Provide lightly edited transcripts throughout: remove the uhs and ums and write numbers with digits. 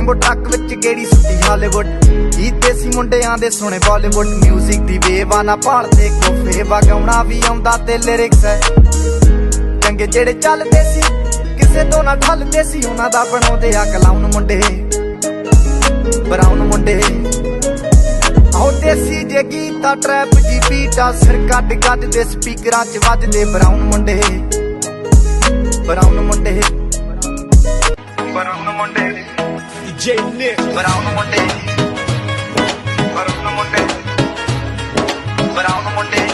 ਲੰਬੋ truck ਵਿੱਚ ਗੇੜੀ ਸੁੱਟੀ Hollywood ਕੀ ਦੇਸੀ ਮੁੰਡਿਆਂ ਦੇ ਸੁਣੇ ਬਾਲੀਵੁੱਡ ਮਿਊਜ਼ਿਕ ਦੀ ਵੇਵਾ ਨਾ ਭਾਲਦੇ ਕੋਫੇ ਵਗਾਉਣਾ ਵੀ ਆਉਂਦਾ ਤੇ ਲਿਰਿਕਸ ਹੈ ਚੰਗੇ ਜਿਹੜੇ ਚੱਲਦੇ ਸੀ ਕਿਸੇ ਤੋਂ ਨਾ ਠੱਲਦੇ ਸੀ ਉਹਨਾਂ ਦਾ ਬਣਾਉਂਦੇ ਆ ਕਲਾਉਨ ਮੁੰਡੇ ਬਰਾਉਨ ਮੁੰਡੇ ਆਉ ਦੇਸੀ ਜੇ ਗੀਤਾ ਟਰੈਪ ਜੀ ਬੀਟਾ ਸਿਰ ਕੱਢ ਕੱਢ ਦੇ ਸਪੀਕਰਾਂ 'ਚ ਵੱਜਦੇ ਬਰਾਉਨ ਮੁੰਡੇ ਬਰਾਉਨ ਮੁੰਡੇ ਬਰਾਉਨ ਮੁੰਡੇ DJ Nick ਬਰਾਉਨ ਮੁੰਡੇ ਬਰਾਉਨ ਮੁੰਡੇ ਬਰਾਉਨ ਮੁੰਡੇ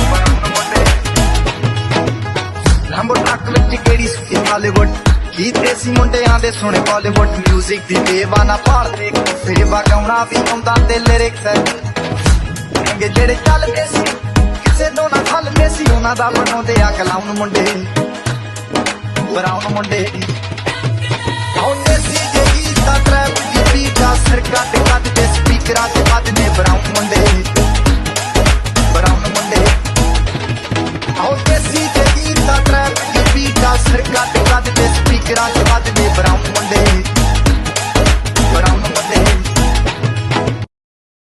ਬਰਾਉਨ ਮੁੰਡੇ ਲੰਬੋ ਟਰੱਕ ਵਿੱਚ ਗੇੜੀ ਸੁੱਟੀ ਹਾਲੀਵੁੱਡ ਕੀ ਦੇਸੀ ਮੁੰਡਿਆਂ ਦੇ ਸੁਣੇ ਬਾਲੀਵੁੱਡ ਮਿਊਜ਼ਿਕ ਦੀ ਵੇਵਾ ਨਾ ਭਾਲਦੇ ਕੋਫੇ ਵਗਾਉਣਾ ਵੀ ਆਉਂਦਾ ਤੇ ਲਿਰਿਕਸ ਹੈ ਚੰਗੇ ਜਿਹੜੇ ਚੱਲਦੇ ਸੀ ਕਿਸੇ ਤੋਂ ਨਾ ਠੱਲਦੇ ਸੀ ਉਹਨਾਂ ਦਾ ਬਣਾਉਂਦੇ ਆ ਕਲਾਉਨ ਮੁੰਡੇ ਬਰਾਉਨ ਮੁੰਡੇ ਆਉ ਦੇਸੀ ਜੇ ਗੀਤਾ ਟਰੈਪ ਜੀ ਬੀਟਾ ਸਿਰ ਕੱਢ ਕੱਢ ਦੇ ਸਪੀਕਰਾਂ 'ਚ ਵੱਜਦੇ ਬਰਾਉਨ ਮੁੰਡੇ